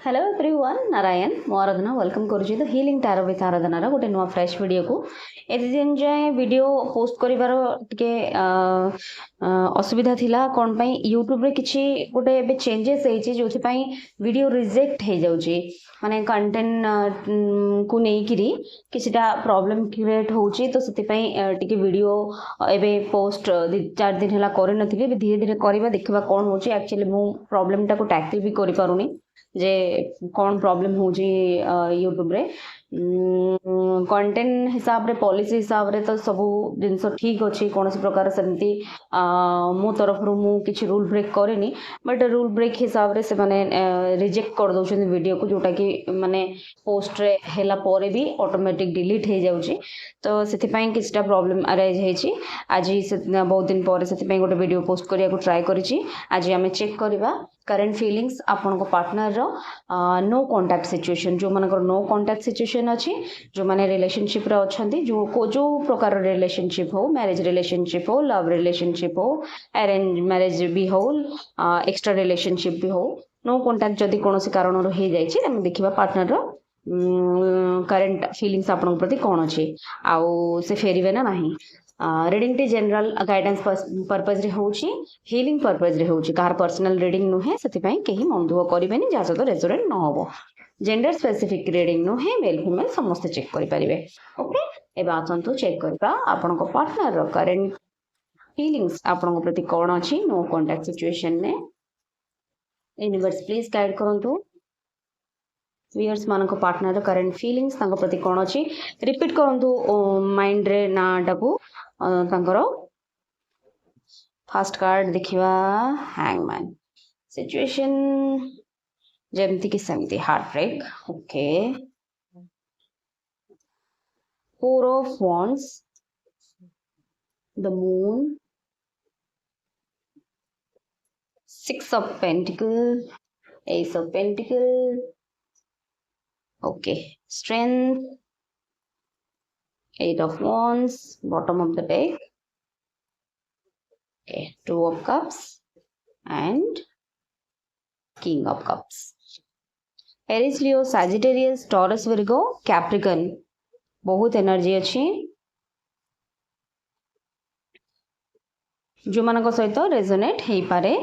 Hello everyone Narayan मो Aradhana welcome करुच्ची the healing tarot with आराधनार गोटे नुआ फ्रेश वीडियो को एते दिन जाए वीडियो पोस्ट करिवार टिके असुविधा थिला कोन पई यूट्यूब रे किछि गोटे एबे चेंजेस हेछि जोथि पई वीडियो रिजेक्ट हे जाउची माने कंटेंट को नै किरी किछिटा प्रॉब्लम क्रिएट होउची तो सति पई टिके वीडियो एबे पोस्ट 4 दिन हला करि नथिले धीरे धीरे करबा देखबा कोन होउची एक्चुअली मु प्रॉब्लम टा को टैकल भी करि पारुनी जे कौन प्रॉब्लम हो यूट्यूब रे कंटेंट हिसाब रे पॉलिसी हिसाब रे तो सब जिनस ठीक अच्छी कौन प्रकार सेमती मो तरफ मु किसी रूल ब्रेक करेनी बट रूल ब्रेक हिसाब रे से माने रिजेक्ट कर दउछन वीडियो को जोटा कि माने पोस्ट रे हेला परे भी ऑटोमेटिक डिलीट हे जाउची तो सेति पई किछटा प्रॉब्लम अराइज हेची आज बहुत दिन पर सेति पई गोटे वीडियो पोस्ट करिया को ट्राई करिची आज हमें चेक करबा करंट फीलिंग्स आपण को पार्टनर रो नो कांटेक्ट सिचुएशन जो मानकर नो कांटेक्ट सिचुएशन अच्छी जो माने रिलेशनशिप रे अछंती जो प्रकार रिलेशनशिप हो मैरिज रिलेशनशिप हो लव रिलेशनशिप हो अरेंज मैरिज भी हो एक्स्ट्रा रिलेशनशिप भी हो नो कांटेक्ट जदी कोनोसी कारण रो हे जाई छी हम देखिबा पार्टनर रो करंट फीलिंग्स आपण प्रति कोन अछि आउ से फेरिवे ना नाही reading T general guidance purpose रे होउची हीलिंग पर्पज रे होउची कार पर्सनल रीडिंग नुहे सेति पई केही मन दुख करिवेनी जा सतो रेजोनेट न होबो जेंडर स्पेसिफिक रीडिंग नुहे मेल फीमेल समस्त चेक करि परिबे ओके एबा आसंतु चेक करबा आपन को पार्टनर रो करंट फीलिंग्स आपन को प्रति कोन अछि नो कांटेक्ट सिचुएशन ने यूनिवर्स प्लीज गाइड करंतु व्यूअर्स मान को पार्टनर करंट फीलिंग्स तांको प्रति कोन अछि रिपीट करंतु माइंड रे ना डाकू तांकर फर्स्ट कार्ड देखिवा हैंगमैन सिचुएशन जेमती कि सेमती heartbreak okay four of wands the moon six of pentacle ace of pentacle okay strength eight of wands bottom of the deck okay two of cups and king of cups Aries Leo Sagittarius Taurus Virgo Capricorn बहुत energy अच्छी जो मान सहित resonate हो पारे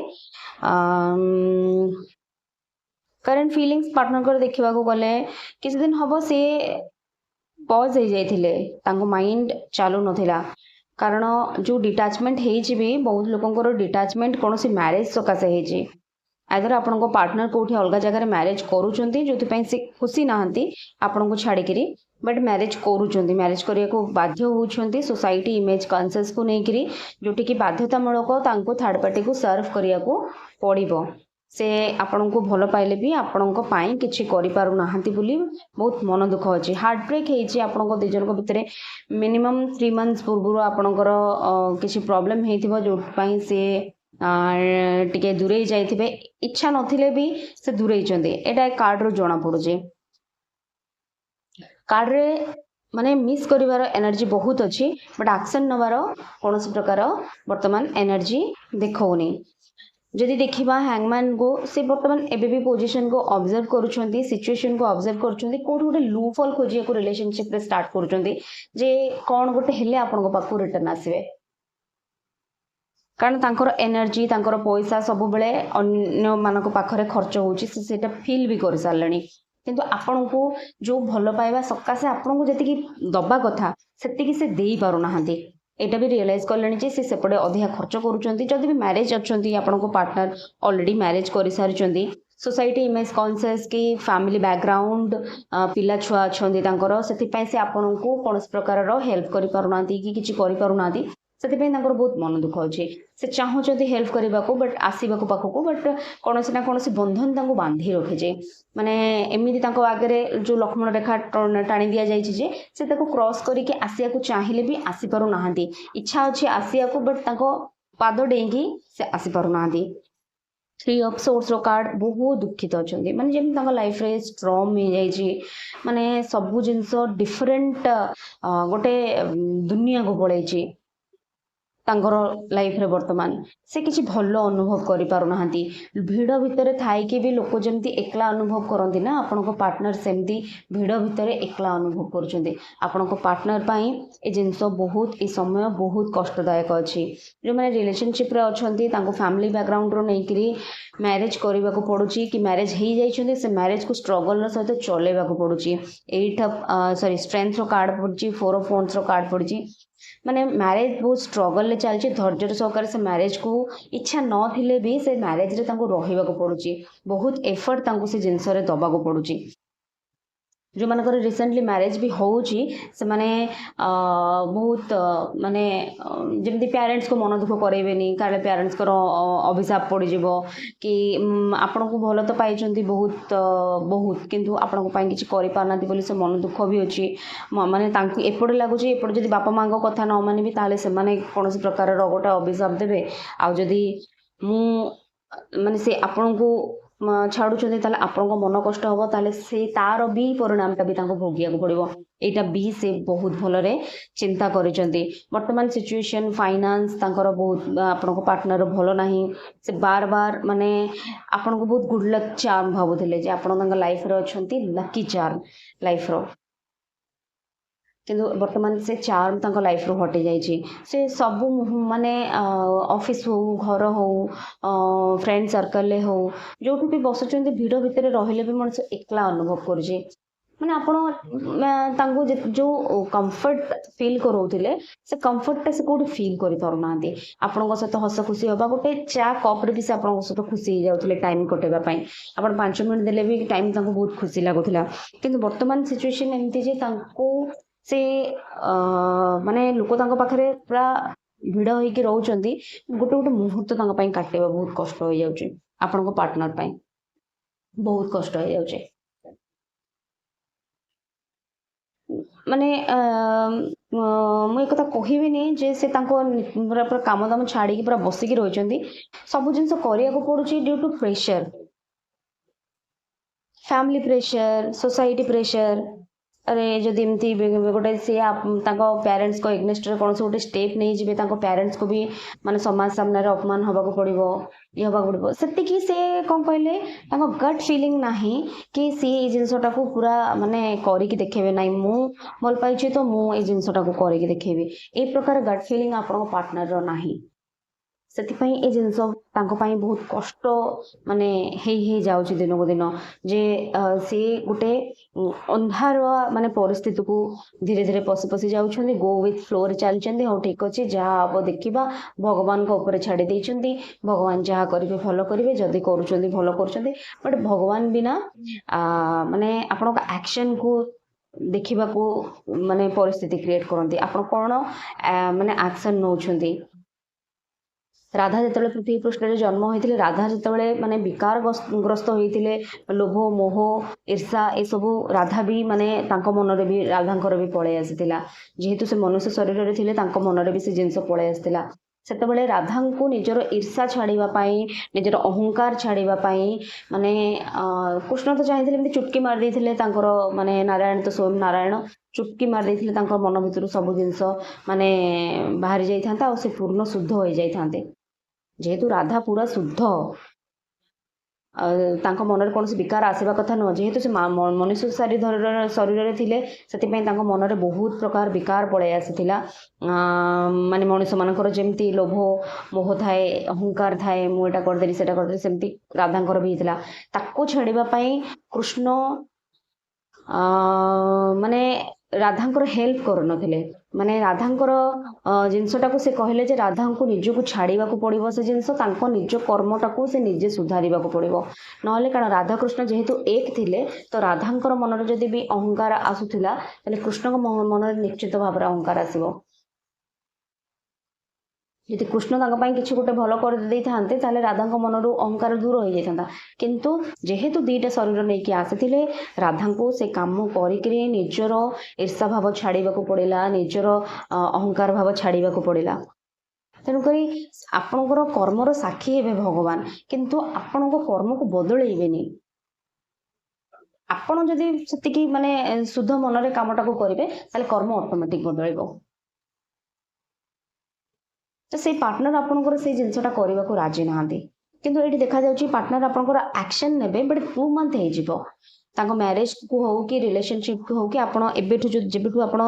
current feelings partner को देखा गले किसी दिन हम से पॉज हो जाइथिले तांको माइंड चालू नथिला कारण जो डिटैचमेंट हेछि भी बहुत लोकंकर डिटैचमेंट कोनोसी मैरिज सकासे हेछि आदर आपन को पार्टनर कोठी अलगा जगह रे मैरिज करूचंती जोति पई से खुशी नाहंती आपन को छाड़ी करी बट मैरिज करूचंती मैरिज करिया को बाध्य होउचंती सोसाइटी इमेज कॉन्शियस को नै करी जोटी की बाध्यतामूलक तांको थर्ड पार्टी को सर्व करिया को पड़िबो से आपण को भल पाइले भी आपण को पाई किछि करि पारु नाहंती बोली बहुत मन दुख अछि हार्ट ब्रेक हेछि आपण को दिजन को भितरे मिनिमम 3 मंथ्स पूर्व आपण को किछि प्रॉब्लम हेथिबो जो पई से टिके दूरे जाइथिबे इच्छा नथिले भी से दूरे चंदी एटा कार्ड रो जणा पड़ुजे कार्ड रे माने मिस करिवार एनर्जी बहुत अछि बट एक्शन नवार कोनोसी प्रकार वर्तमान एनर्जी देखौनी जदि देखिबा हैंगमैन को से वर्तमान एबे भी पोजीशन को ऑब्जर्व करूछंती सिचुएशन को ऑब्जर्व करूछंती कोठी गोटे लूफॉल खोजिया को रिलेशनशिप रे स्टार्ट करूछंती जे कोन गोटे हेले आपन को पाखु रिटर्न आसीबे कारण तांकर एनर्जी तांकर पैसा सब बेले अन्य मानको पाखरे खर्च होउची सेटा फील भी कर सारलणी किंतु आपन को जो भलो पाइबा सकासे आपन को जति कि दबा कथा सेति कि से देई पारु नाहंती एटा भी रियलाइज करलेनी जे से सेपडे अधिक खर्च करूचंती जदि भी मैरिज अछंती आपन को पार्टनर ऑलरेडी मैरिज करि सारिचंती सोसाइटी इमेज कॉन्शियस की फैमिली बैकग्राउंड पिला छुआ अछंती तांकर सेति पई से आपन को कोनस प्रकार रो हेल्प करि पारुनांती कि किछि करि पारुनांती सेति पई तांकर बहुत मन दुख अछि से चाहउचंती हेल्प करिबा को बट आसीबा को पाखो को बट कोनोसी ना कोनोसी बंधन तांको बांधी रखे जे माने एमिति तांको आगरे जो लक्ष्मण रेखा टाणी दिया जाय जे से ताको क्रॉस करी के आसिया को चाहिले भी आसी पारु नाहंती इच्छा अछि आसिया को बट तांको पाद डेंगी से आसी पारु नाहंती थ्री ऑफ सोर्स रो कार्ड बहुत दुखित अछंती माने जेम तांको लाइफ रे स्ट्रॉम हो जाय छी माने सब जिंस डिफरेंट गोटे दुनिया को पळै छी ତାଙ୍କର ଲାଇଫରେ ବର୍ତ୍ତମାନ ସେ କିଛି ଭଲ ଅନୁଭବ କରିପାରୁନାହାନ୍ତି। ଭିଡ଼ ଭିତରେ ଥାଇକି ବି ଲୋକ ଯେମିତି ଏକଲା ଅନୁଭବ କରନ୍ତି ନା, ଆପଣଙ୍କ ପାର୍ଟନର ସେମିତି ଭିଡ଼ ଭିତରେ ଏକଲା ଅନୁଭବ କରୁଛନ୍ତି। ଆପଣଙ୍କ ପାର୍ଟନର ପାଇଁ ଏ ଜିନିଷ ବହୁତ, ଏ ସମୟ ବହୁତ କଷ୍ଟଦାୟକ ଅଛି। ଯେଉଁମାନେ ରିଲେସନସିପ୍ରେ ଅଛନ୍ତି ତାଙ୍କୁ ଫ୍ୟାମିଲି ବ୍ୟାକଗ୍ରାଉଣ୍ଡରୁ ନେଇକରି ମ୍ୟାରେଜ୍ କରିବାକୁ ପଡ଼ୁଛି, କି ମ୍ୟାରେଜ୍ ହେଇଯାଇଛନ୍ତି ସେ ମ୍ୟାରେଜକୁ ଷ୍ଟ୍ରଗଲର ସହିତ ଚଲେଇବାକୁ ପଡ଼ୁଛି। ଏଇଟା ଷ୍ଟ୍ରେଂଥର କାର୍ଡ଼ ପଡ଼ିଛି, 4 ଅଫ୍ ୱାଣ୍ଡସର କାର୍ଡ଼ ପଡ଼ିଛି। ମାନେ ମ୍ୟାରେଜ ବହୁତ ଷ୍ଟ୍ରଗଲରେ ଚାଲିଛି, ଧୈର୍ଯ୍ୟର ସହକାରେ ସେ ମ୍ୟାରେଜକୁ ଇଚ୍ଛା ନଥିଲେ ବି ସେ ମ୍ୟାରେଜରେ ତାଙ୍କୁ ରହିବାକୁ ପଡ଼ୁଛି, ବହୁତ ଏଫର୍ଟ ତାଙ୍କୁ ସେ ଜିନିଷରେ ଦେବାକୁ ପଡ଼ୁଛି। ଯେଉଁମାନଙ୍କର ରିସେଣ୍ଟଲି ମ୍ୟାରେଜ୍ ବି ହେଉଛି ସେମାନେ ବହୁତ ମାନେ ଯେମିତି ପ୍ୟାରେଣ୍ଟସ୍କୁ ମନ ଦୁଃଖ କରାଇବେନି, କାଳେ ପ୍ୟାରେଣ୍ଟସ୍ଙ୍କର ଅଭିଶାପ ପଡ଼ିଯିବ, କି ଆପଣଙ୍କୁ ଭଲ ତ ପାଇଛନ୍ତି ବହୁତ ବହୁତ, କିନ୍ତୁ ଆପଣଙ୍କ ପାଇଁ କିଛି କରିପାରୁନାହାନ୍ତି ବୋଲି ସେ ମନ ଦୁଃଖ ବି ଅଛି। ମାନେ ତାଙ୍କୁ ଏପଟେ ଲାଗୁଛି, ଏପଟେ ଯଦି ବାପା ମାଆଙ୍କ କଥା ନ ମାନିବି ତାହେଲେ ସେମାନେ କୌଣସି ପ୍ରକାରର ଗୋଟେ ଅଭିଶାପ ଦେବେ, ଆଉ ଯଦି ମୁଁ ମାନେ ସେ ଆପଣଙ୍କୁ ଛାଡ଼ୁଛନ୍ତି ତାହେଲେ ଆପଣଙ୍କ ମନ କଷ୍ଟ ହେବ, ତାହେଲେ ସେ ତାର ବି ପରିଣାମଟା ବି ତାଙ୍କୁ ଭୋଗିବାକୁ ପଡ଼ିବ। ଏଇଟା ବି ସେ ବହୁତ ଭଲରେ ଚିନ୍ତା କରିଛନ୍ତି। ବର୍ତ୍ତମାନ ସିଚୁଏସନ୍ ଫାଇନାନ୍ସ ତାଙ୍କର ବହୁତ, ଆପଣଙ୍କ ପାର୍ଟନର ଭଲ ନାହିଁ। ସେ ବାର ବାର ମାନେ ଆପଣଙ୍କୁ ବହୁତ ଗୁଡ୍ ଲକ୍ ଚାର୍ମ ଭାବୁଥିଲେ ଯେ ଆପଣ ତାଙ୍କ ଲାଇଫରେ ଅଛନ୍ତି, ଲକି ଚାର୍ମ ଲାଇଫର, କିନ୍ତୁ ବର୍ତ୍ତମାନ ସେ ଚାର୍ମ ତାଙ୍କ ଲାଇଫରୁ ହଟି ଯାଇଛି। ସେ ସବୁ ମାନେ ଅଫିସ୍ ହଉ, ଘର ହଉ, ଫ୍ରେଣ୍ଡ ସର୍କଲରେ ହଉ, ଯେଉଁଠି ବି ବସୁଛନ୍ତି ଭିଡ଼ ଭିତରେ ରହିଲେ ବି ମଣିଷ ଏକଲା ଅନୁଭବ କରୁଛି। ମାନେ ଆପଣ ତାଙ୍କୁ ଯେଉଁ କମ୍ଫର୍ଟ ଫିଲ୍ କରଉଥିଲେ ସେ କମ୍ଫର୍ଟଟା ସେ କେଉଁଠି ଫିଲ୍ କରିପାରୁନାହାନ୍ତି। ଆପଣଙ୍କ ସହିତ ହସ ଖୁସି ହେବା, ଗୋଟେ ଚା କପ୍ରେ ବି ସେ ଆପଣଙ୍କ ସହିତ ଖୁସି ହେଇଯାଉଥିଲେ ଟାଇମ୍ କଟେଇବା ପାଇଁ। ଆପଣ 5 ମିନିଟ୍ ଦେଲେ ବି ଟାଇମ୍ ତାଙ୍କୁ ବହୁତ ଖୁସି ଲାଗୁଥିଲା। କିନ୍ତୁ ବର୍ତ୍ତମାନ ସିଚୁଏସନ୍ ଏମିତି ଯେ ତାଙ୍କୁ ସେ ମାନେ ଲୋକ ତାଙ୍କ ପାଖରେ ପୁରା ଭିଡ଼ ହେଇକି ରହୁଛନ୍ତି, ଗୋଟେ ଗୋଟେ ମୁହୂର୍ତ୍ତ ତାଙ୍କ ପାଇଁ କାଟିବା ବହୁତ କଷ୍ଟ ହେଇଯାଉଛି। ଆପଣଙ୍କ ପାର୍ଟନର ପାଇଁ ବହୁତ କଷ୍ଟ ହେଇଯାଉଛି। ମାନେ ମୁଁ ଏ କଥା କହିବିନି ଯେ ସେ ତାଙ୍କ ପୁରା କାମ ଦାମ ଛାଡ଼ିକି ପୁରା ବସିକି ରହିଛନ୍ତି। ସବୁ ଜିନିଷ କରିବାକୁ ପଡ଼ୁଛି due to pressure, family pressure, society pressure. अरे जदि एमती गोटे सी तांको पेरेंट्स को एग्नेस्टरे कौन गोटे स्टेप नहीं जिबे तांको पेरेंट्स को भी माने समाज सामने अपमान होबाको पड़िबो, ये होबाको पड़िबो। सेतिकी से कौन कहले तांको गट फीलिंग नाही कि सी ए जिंसटा को पूरा माने करिकी देखेबे नाही, मु भल पाइछि तो मु ए जिंसटा को करिकी देखेबी, ए प्रकार गट फीलिंग आपन पार्टनर रो नाही। ସେଥିପାଇଁ ଏ ଜିନିଷ ତାଙ୍କ ପାଇଁ ବହୁତ କଷ୍ଟ ମାନେ ହେଇ ଯାଉଛି ଦିନକୁ ଦିନ, ଯେ ସେ ଗୋଟେ ଅନ୍ଧାର ମାନେ ପରିସ୍ଥିତିକୁ ଧୀରେ ଧୀରେ ପଶି ପଶି ଯାଉଛନ୍ତି। ଗୋ ୱିଥ୍ ଫ୍ଲୋରେ ଚାଲିଛନ୍ତି, ହଉ ଠିକ୍ ଅଛି ଯାହା ହବ ଦେଖିବା, ଭଗବାନଙ୍କ ଉପରେ ଛାଡ଼ି ଦେଇଛନ୍ତି, ଭଗବାନ ଯାହା କରିବେ ଭଲ କରିବେ, ଯଦି କରୁଛନ୍ତି ଭଲ କରୁଛନ୍ତି। ବଟ୍ ଭଗବାନ ବିନା ମାନେ ଆପଣଙ୍କ ଆକ୍ସନକୁ ଦେଖିବାକୁ ମାନେ ପରିସ୍ଥିତି କ୍ରିଏଟ୍ କରନ୍ତି, ଆପଣ କ'ଣ ମାନେ ଆକ୍ସନ୍ ନେଉଛନ୍ତି। राधा जिते पृथ्वी पृष्ठ जन्म होते, राधा जिते माने विकार ग्रस्त होते, लोभ मोह ईर्षा ए सब राधा भी माने मन भी राधांकर भी पलि आसाला, जेहेतु से मनुष्य शरीर में थे मन भी से जिनस पलि आसाला। सेतबेले राधा को निजर ईर्षा छाड़ापी, निजर अहंकार छाड़ापी माने कृष्ण तो चाहिए चुटकी मार देते माने नारायण तो स्वयं नारायण चुटकी मार देते मन भर सब जिनस माने बाहरी जाता और से पूर्ण शुद्ध हो जाते। जेहेतु राधा पूरा शुद्ध, मन कौन विकार आसवा कथा नुह, जेहेतु से मनुष्य शरीर में थे से मन में बहुत प्रकार विकार पलि आसाला। माने मनुष्य मानकर जमती लोभ मोह थाए, अहंकार थाए, मुझा करदेली से करदेली, सेमती राधांकर भी होता। ताको छाड़ापी कृष्ण माने राधांकर हेल्प करुनथिले, माने राधांकर जिनसटा को से कहले जे राधा को निजको छाड़ा पड़ो, से जिनस निज कर्मटा को से निजे सुधार पड़ो, ना कारण राधा कृष्ण जेहेतु एक थिले तो राधांकर मन में जदि भी अहंकार आसूला कृष्ण मन में निश्चित भाव में अहंकार आसो। यदि कृष्ण किसी गोटे भल कर था राधा मन अहंकार दूर हो जाता, किंतु जेहेतु दीटा शरीर नहीं आसी राधा को से कम कर निजर ईर्षा भाव छाड़ा पड़ा, निजर अहंकार भाव छाड़ा पड़ा। तेणुक आपणकर कर्मर साक्षी हे भगवान, किंतु आपण कर्म को बदलैबेनी। आपण जदि सेतिकी माने शुद्ध मन कामटा को करेंगे कर्म ऑटोमेटिक बदल। तो से पार्टनर आपंकर से जिनसा करने को राजी नहांती किंतु ये देखा जाउची पार्टनर आपंकर एक्शन नेबे बट 2 मंथ हे जिवो तांको मैरिज को हो कि रिलेशनशिप को हो कि आपण एबेठु जो जेबेठु आपण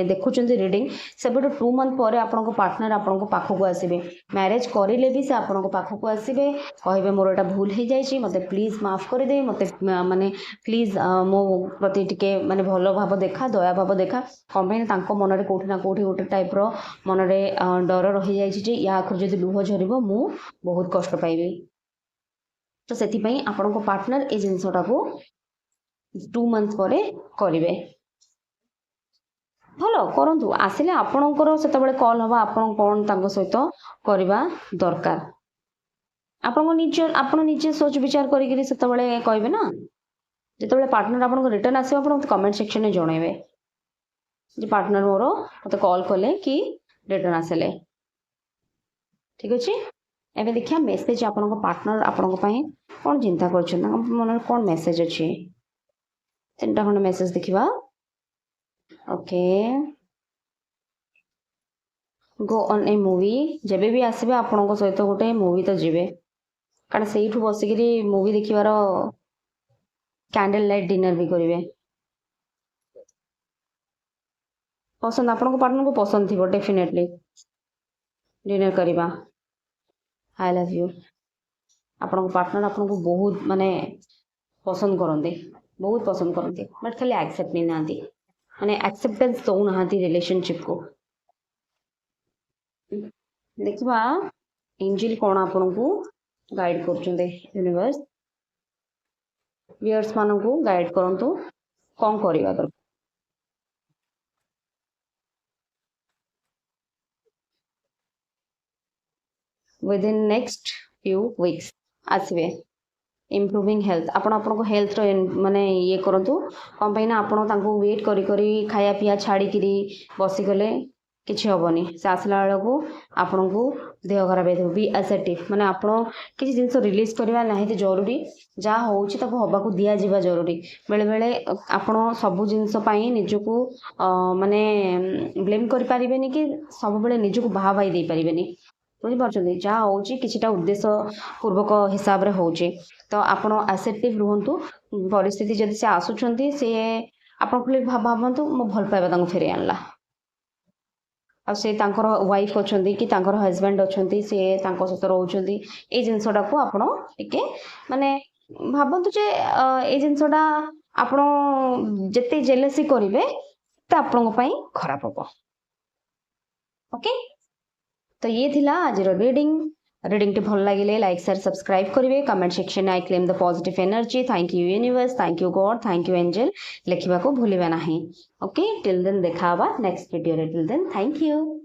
देखुचंती रीडिंग सेबेठु 2 मंथ पर आपण पार्टनर आपण पाखक आसीबे मैरिज करिले भी से आपण पाखक आसीबे कहबे मोर एटा भूल हे जायछि मते प्लीज माफ कर दे मते माने प्लीज मो प्रति टिके माने भलो भाव देखा दया भाव देखा कमेन तांको मनरे कोठी ना कोठी गोटे टाइप रो मनरे डर रहि जायछि जे या आखर जदि लुह झरिबो मु बहुत कष्ट पाइबे तो सेति पई आपण को पार्टनर ए जिंसटा को 2 मंथ पर करेंगे भल करंतु आसिले आपणकर सेतबेले कॉल हवा आपण कोन तांको सहित करबा दरकार आपण निजे सोच विचार करिकरी सेतबेले कहबे ना जेतबेले पार्टनर आपण को रिटर्न आसीबा आपण कमेंट सेक्शन में जणाइबे जे पार्टनर मोर मते कॉल कले कि रिटर्न आसले ठीक अछि एबे देखिया मेसेज आपण को पार्टनर आपण को पई कोन चिंता करछन मन कोन मेसेज अछि 3टा खंड मेसेज देखिबा okay go on A movie जेबे भी आसीबे आपण को सहित गोटे मूवी तो जीवे कारण सेठु बसिकरी मूवी देखिबार कैंडल लाइट डिनर भी करिवे पसंद आपण को पार्टनर को पसंद थिबो डेफिनेटली डिनर करिबा आई लव यू आपण को पार्टनर आपण को बहुत माने पसंद करंदे बहुत पसंद करते बट खाली एक्सेप्ट नहीं नाती माने एक्सेप्टेंस दो नाती रिलेशनशिप को देखिबा एंजल कोन आपन को गाइड करछुंदे यूनिवर्स व्यूअर्स मान को गाइड करंतु कोन करिवा दर within next few weeks आसीबे इम्प्रूविंग हेल्थ आपण को हेल्थ रो माने ये करंतु कम पैना आपण तांको वेट करी करी खाया पिया छाड़ी करी बसी गले किछि होबनी से आसला को आपण को देह खराब हे बी एसेटिव माने आपण किछि जिंस रिलीज करबा नाही ते जरूरी जा होउची ताको होबा को दिया जिबा जरूरी बेले बेले आपण सब जिंस पई निजको माने ब्लेम करि परिबेनी कि सब बेले निजको भाव भाई दे परिबेनी बुझिपार्छन्ति जहाँ होउची किछिटा उद्देश्य पूर्वक हिसाब रे होउची तो आपण एसेटिव रुहंतु परिस्थिति जदि से आसुछन्ति से आपण खाली भाबंतु मो भल पाइबा तांको फेरे आनला आ से तांकर वाइफ अछन्ति कि तांकर हस्बैंड अछन्ति से तांको सहित रहउछन्ति ए जिंसडा को आपण टिके माने भाबंतु जे ए जिंसडा आपण जते जेलसी करिवे त आपण पई खराब होबो ओके तो ये थिला आज रीडिंग टे भल लगे लाइक शेयर सब्सक्राइब करेंगे comment section I claim the positive energy thank you universe thank you God thank you angel लिखा को भूलिबा नहीं ओके टिल देन देखा next video till then thank you.